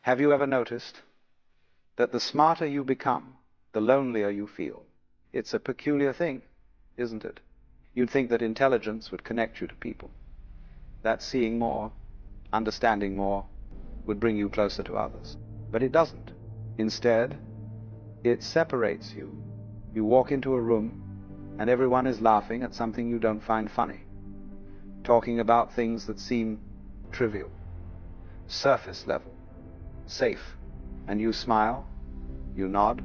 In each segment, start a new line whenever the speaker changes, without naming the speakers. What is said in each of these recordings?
Have you ever noticed that the smarter you become, the lonelier you feel? It's a peculiar thing, isn't it? You'd think that intelligence would connect you to people, that seeing more, understanding more, would bring you closer to others. But it doesn't. Instead, it separates you. You walk into a room, and everyone is laughing at something you don't find funny, talking about things that seem trivial, surface level, safe. And you smile, you nod,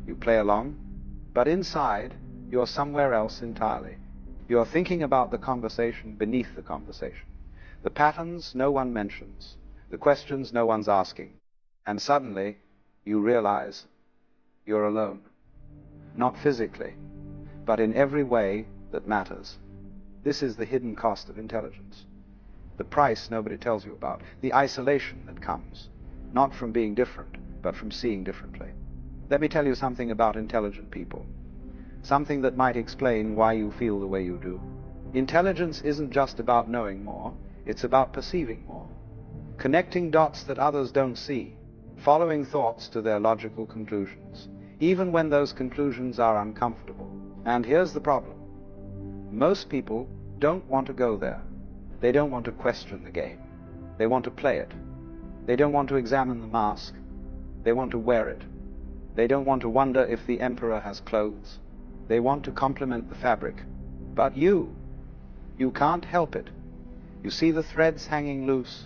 you play along, but inside, you're somewhere else entirely. You're thinking about the conversation beneath the conversation, the patterns no one mentions, the questions no one's asking, and suddenly you realize you're alone. Not physically, but in every way that matters. This is the hidden cost of intelligence. The price nobody tells you about, the isolation that comes, not from being different, but from seeing differently. Let me tell you something about intelligent people, something that might explain why you feel the way you do. Intelligence isn't just about knowing more, it's about perceiving more, connecting dots that others don't see, following thoughts to their logical conclusions, even when those conclusions are uncomfortable. And here's the problem. Most people don't want to go there. They don't want to question the game. They want to play it. They don't want to examine the mask. They want to wear it. They don't want to wonder if the emperor has clothes. They want to complement the fabric. But you can't help it. You see the threads hanging loose.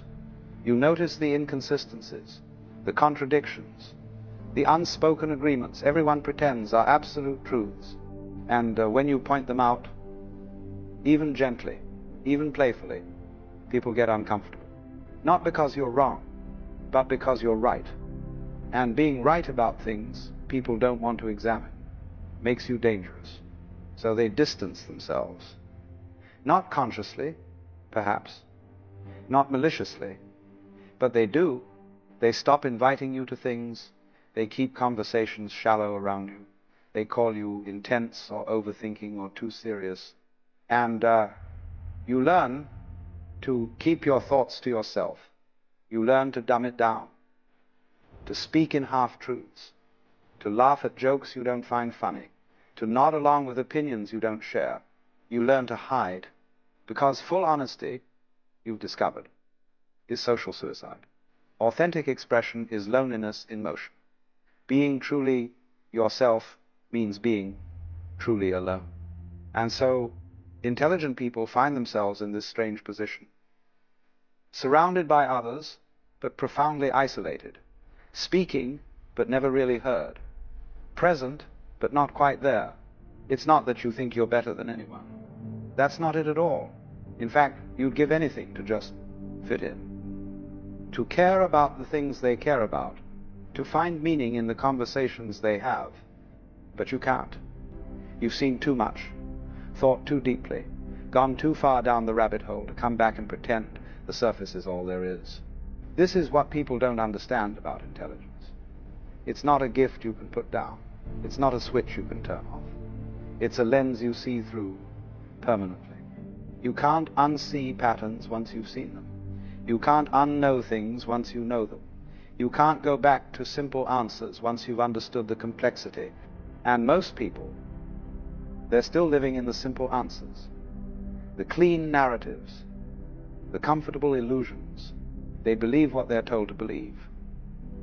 You notice the inconsistencies, the contradictions, the unspoken agreements everyone pretends are absolute truths. And when you point them out, even gently, even playfully, people get uncomfortable. Not because you're wrong, but because you're right. And being right about things people don't want to examine makes you dangerous. So they distance themselves. Not consciously, perhaps, not maliciously, but they do. They stop inviting you to things. They keep conversations shallow around you. They call you intense or overthinking or too serious. And you learn to keep your thoughts to yourself. You learn to dumb it down, to speak in half-truths, to laugh at jokes you don't find funny, to nod along with opinions you don't share. You learn to hide, because full honesty, you've discovered, is social suicide. Authentic expression is loneliness in motion. Being truly yourself means being truly alone. And so, intelligent people find themselves in this strange position, surrounded by others, but profoundly isolated, speaking, but never really heard, present, but not quite there. It's not that you think you're better than anyone. That's not it at all. In fact, you'd give anything to just fit in, to care about the things they care about, to find meaning in the conversations they have. But you can't. You've seen too much, thought too deeply, gone too far down the rabbit hole to come back and pretend the surface is all there is. This is what people don't understand about intelligence. It's not a gift you can put down. It's not a switch you can turn off. It's a lens you see through permanently. You can't unsee patterns once you've seen them. You can't unknow things once you know them. You can't go back to simple answers once you've understood the complexity. And most people, they're still living in the simple answers, the clean narratives, the comfortable illusions. They believe what they're told to believe.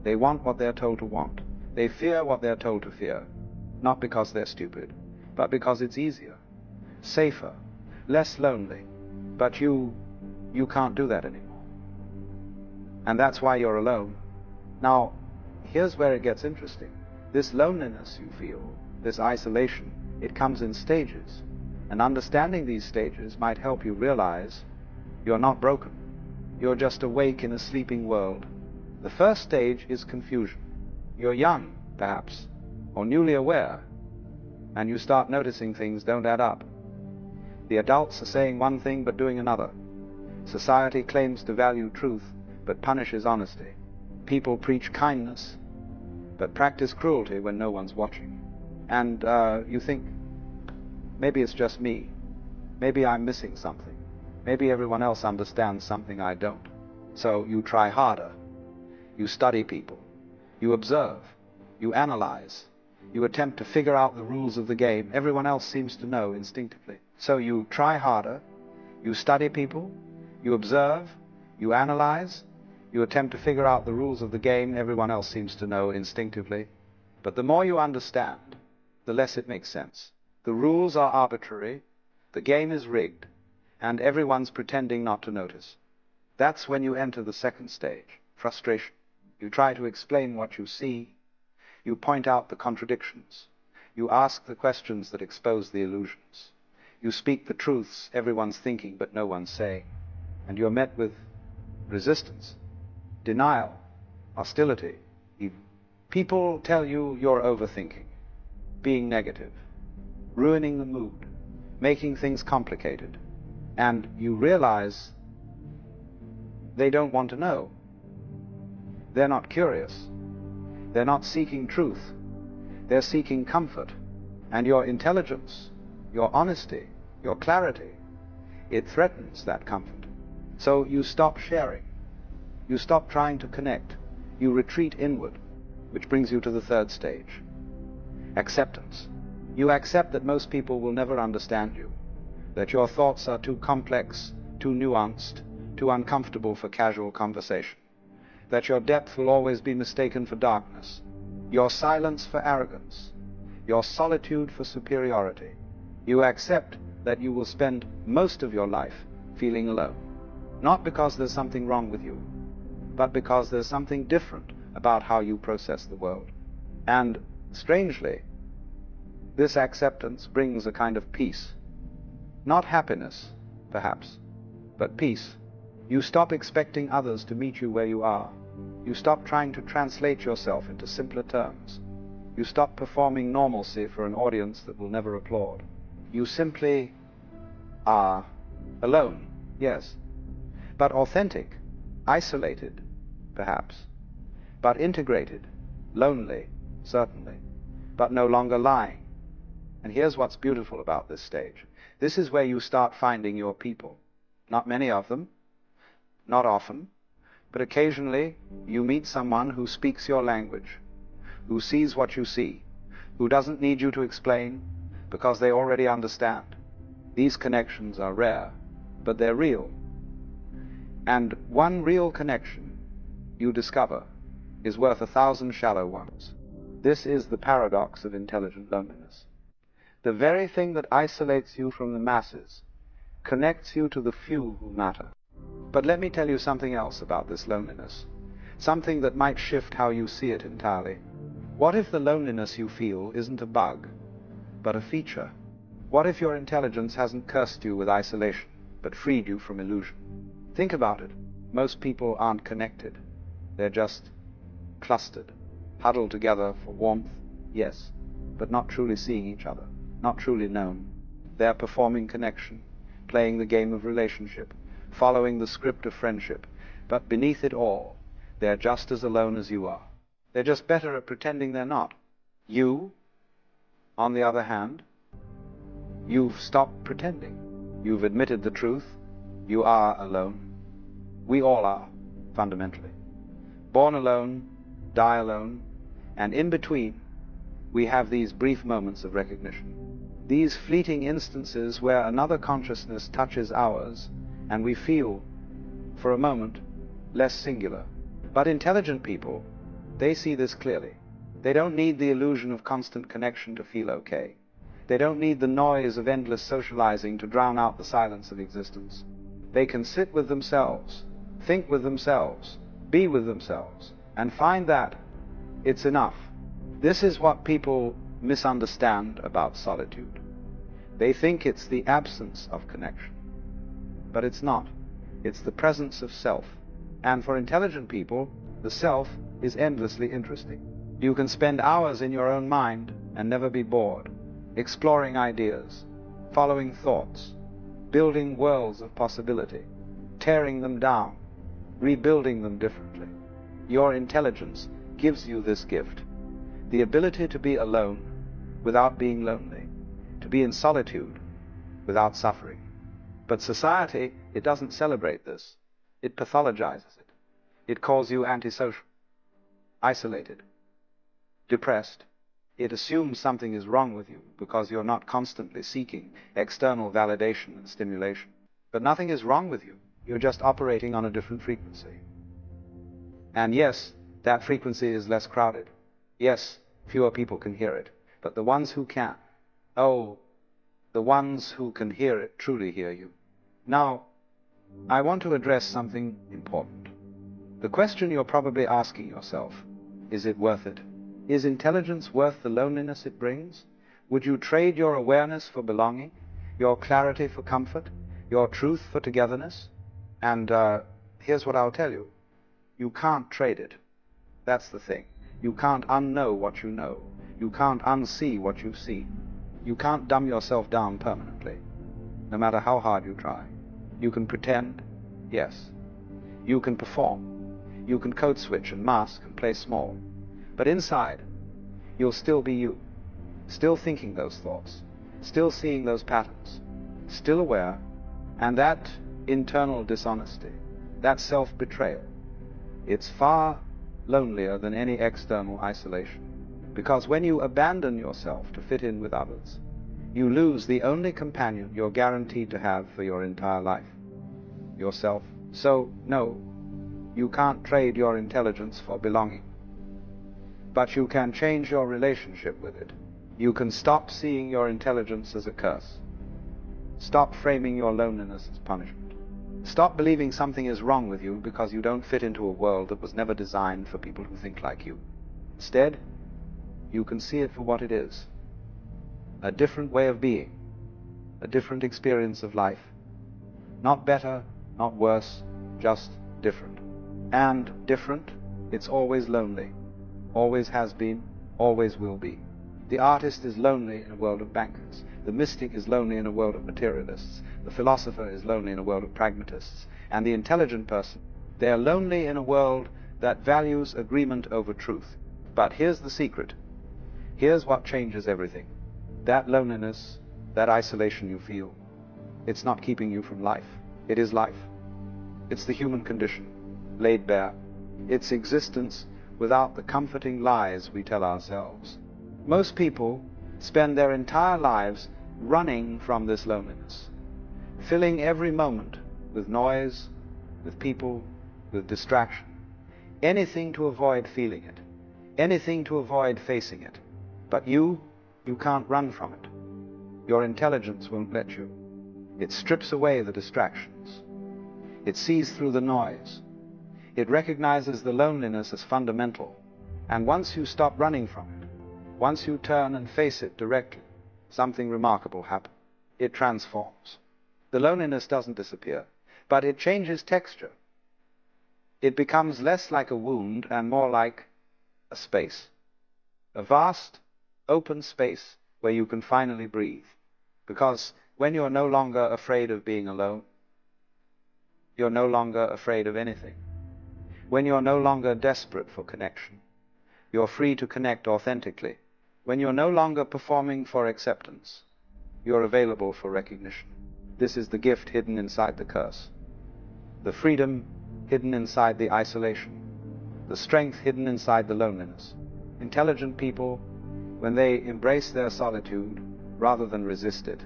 They want what they're told to want. They fear what they're told to fear, not because they're stupid, but because it's easier, safer, less lonely. But you can't do that anymore. And that's why you're alone. Now, here's where it gets interesting. This loneliness you feel, this isolation, it comes in stages. And understanding these stages might help you realize you're not broken. You're just awake in a sleeping world. The first stage is confusion. You're young, perhaps, or newly aware, and you start noticing things don't add up. The adults are saying one thing but doing another. Society claims to value truth but punishes honesty. People preach kindness but practice cruelty when no one's watching. And you think, maybe it's just me. Maybe I'm missing something. Maybe everyone else understands something I don't. So you try harder. You study people. You observe. You analyze. You attempt to figure out the rules of the game everyone else seems to know instinctively. So you try harder. You study people. You observe. You analyze. You attempt to figure out the rules of the game everyone else seems to know instinctively. But the more you understand, the less it makes sense. The rules are arbitrary. The game is rigged. And everyone's pretending not to notice. That's when you enter the second stage, frustration. You try to explain what you see. You point out the contradictions. You ask the questions that expose the illusions. You speak the truths everyone's thinking but no one's saying. And you're met with resistance, denial, hostility, even. People tell you you're overthinking, being negative, ruining the mood, making things complicated. And you realize they don't want to know. They're not curious. They're not seeking truth. They're seeking comfort. And your intelligence, your honesty, your clarity, it threatens that comfort. So you stop sharing. You stop trying to connect. You retreat inward, which brings you to the third stage. Acceptance. You accept that most people will never understand you, that your thoughts are too complex, too nuanced, too uncomfortable for casual conversation, that your depth will always be mistaken for darkness, your silence for arrogance, your solitude for superiority. You accept that you will spend most of your life feeling alone, not because there's something wrong with you, but because there's something different about how you process the world. And strangely, this acceptance brings a kind of peace. Not happiness, perhaps, but peace. You stop expecting others to meet you where you are. You stop trying to translate yourself into simpler terms. You stop performing normalcy for an audience that will never applaud. You simply are alone, yes, but authentic, isolated, perhaps, but integrated, lonely, certainly, but no longer lying. And here's what's beautiful about this stage. This is where you start finding your people. Not many of them, not often, but occasionally you meet someone who speaks your language, who sees what you see, who doesn't need you to explain because they already understand. These connections are rare, but they're real. And one real connection, you discover, is worth 1,000 shallow ones. This is the paradox of intelligent loneliness. The very thing that isolates you from the masses connects you to the few who matter. But let me tell you something else about this loneliness, something that might shift how you see it entirely. What if the loneliness you feel isn't a bug, but a feature? What if your intelligence hasn't cursed you with isolation, but freed you from illusion? Think about it. Most people aren't connected. They're just clustered, huddled together for warmth, yes, but not truly seeing each other, not truly known. They're performing connection, playing the game of relationship, following the script of friendship, but beneath it all, they're just as alone as you are. They're just better at pretending they're not. You, on the other hand, you've stopped pretending. You've admitted the truth. You are alone. We all are, fundamentally. Born alone, die alone, and in between, we have these brief moments of recognition. These fleeting instances where another consciousness touches ours, and we feel, for a moment, less singular. But intelligent people, they see this clearly. They don't need the illusion of constant connection to feel okay. They don't need the noise of endless socializing to drown out the silence of existence. They can sit with themselves, think with themselves, be with themselves, and find that it's enough. This is what people misunderstand about solitude. They think it's the absence of connection. But it's not. It's the presence of self. And for intelligent people, the self is endlessly interesting. You can spend hours in your own mind and never be bored, exploring ideas, following thoughts, building worlds of possibility, tearing them down, rebuilding them differently. Your intelligence gives you this gift, the ability to be alone without being lonely, to be in solitude without suffering. But society, it doesn't celebrate this. It pathologizes it. It calls you antisocial. isolated, depressed. It assumes something is wrong with you because you're not constantly seeking external validation and stimulation. But nothing is wrong with you. You're just operating on a different frequency. And yes, that frequency is less crowded. Yes, fewer people can hear it. But the ones who can, oh, the ones who can hear it truly hear you. Now, I want to address something important. The question you're probably asking yourself, is it worth it? Is intelligence worth the loneliness it brings? Would you trade your awareness for belonging, your clarity for comfort, your truth for togetherness? And here's what I'll tell you. You can't trade it. That's the thing. You can't unknow what you know. You can't unsee what you see. You can't dumb yourself down permanently, no matter how hard you try. You can pretend, yes. You can perform. You can code switch and mask and play small. But inside, you'll still be you, still thinking those thoughts, still seeing those patterns, still aware, and that internal dishonesty, that self-betrayal, it's far lonelier than any external isolation. Because when you abandon yourself to fit in with others, you lose the only companion you're guaranteed to have for your entire life, yourself. So, no, you can't trade your intelligence for belonging. But you can change your relationship with it. You can stop seeing your intelligence as a curse. Stop framing your loneliness as punishment. Stop believing something is wrong with you because you don't fit into a world that was never designed for people who think like you. Instead, you can see it for what it is. A different way of being. A different experience of life. Not better, not worse, just different. And different, it's always lonely. Always has been, always will be. The artist is lonely in a world of bankers. The mystic is lonely in a world of materialists. The philosopher is lonely in a world of pragmatists. And the intelligent person, they are lonely in a world that values agreement over truth. But here's the secret. Here's what changes everything. That loneliness, that isolation you feel, it's not keeping you from life. It is life. It's the human condition, laid bare. It's existence without the comforting lies we tell ourselves. Most people spend their entire lives running from this loneliness, filling every moment with noise, with people, with distraction. Anything to avoid feeling it, anything to avoid facing it. But you can't run from it. Your intelligence won't let you. It strips away the distractions. It sees through the noise. It recognizes the loneliness as fundamental. And once you stop running from it, once you turn and face it directly, something remarkable happens. It transforms. The loneliness doesn't disappear, but it changes texture. It becomes less like a wound and more like a space. A vast, open space where you can finally breathe. Because when you're no longer afraid of being alone, you're no longer afraid of anything. When you're no longer desperate for connection, you're free to connect authentically. When you're no longer performing for acceptance, you're available for recognition. This is the gift hidden inside the curse. The freedom hidden inside the isolation. The strength hidden inside the loneliness. Intelligent people, when they embrace their solitude rather than resist it,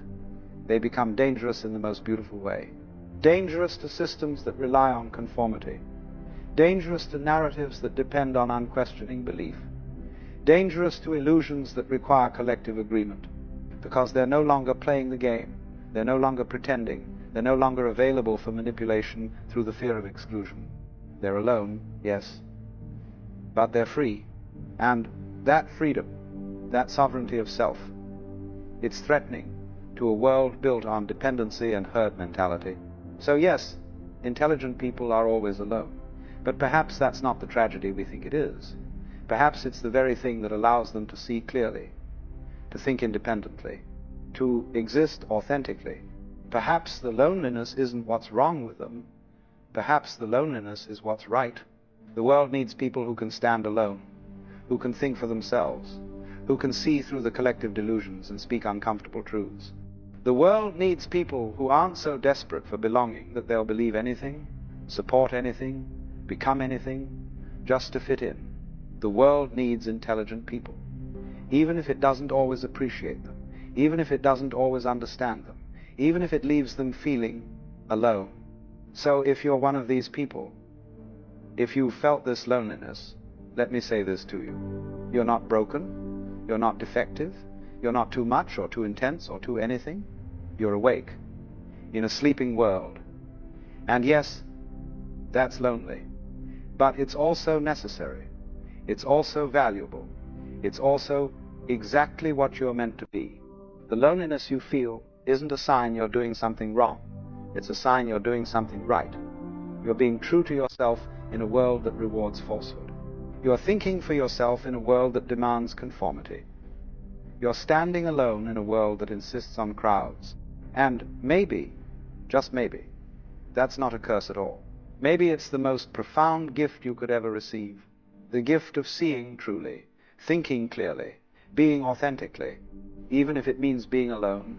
they become dangerous in the most beautiful way. Dangerous to systems that rely on conformity. Dangerous to narratives that depend on unquestioning belief. Dangerous to illusions that require collective agreement, because they're no longer playing the game. They're no longer pretending. They're no longer available for manipulation through the fear of exclusion. They're alone, yes, but they're free. And that freedom, that sovereignty of self, it's threatening to a world built on dependency and herd mentality. So yes, intelligent people are always alone. But perhaps that's not the tragedy we think it is. Perhaps it's the very thing that allows them to see clearly, to think independently, to exist authentically. Perhaps the loneliness isn't what's wrong with them. Perhaps the loneliness is what's right. The world needs people who can stand alone, who can think for themselves, who can see through the collective delusions and speak uncomfortable truths. The world needs people who aren't so desperate for belonging that they'll believe anything, support anything, become anything, just to fit in. The world needs intelligent people, even if it doesn't always appreciate them, even if it doesn't always understand them, even if it leaves them feeling alone. So if you're one of these people, if you've felt this loneliness, let me say this to you. You're not broken, you're not defective, you're not too much or too intense or too anything. You're awake in a sleeping world. And yes, that's lonely, but it's also necessary. It's also valuable. It's also exactly what you're meant to be. The loneliness you feel isn't a sign you're doing something wrong. It's a sign you're doing something right. You're being true to yourself in a world that rewards falsehood. You're thinking for yourself in a world that demands conformity. You're standing alone in a world that insists on crowds. And maybe, just maybe, that's not a curse at all. Maybe it's the most profound gift you could ever receive. The gift of seeing truly, thinking clearly, being authentically, even if it means being alone,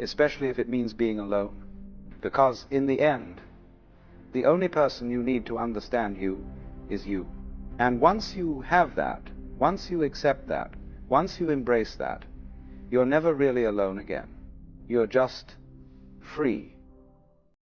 especially if it means being alone. Because in the end, the only person you need to understand you is you. And once you have that, once you accept that, once you embrace that, you're never really alone again. You're just free.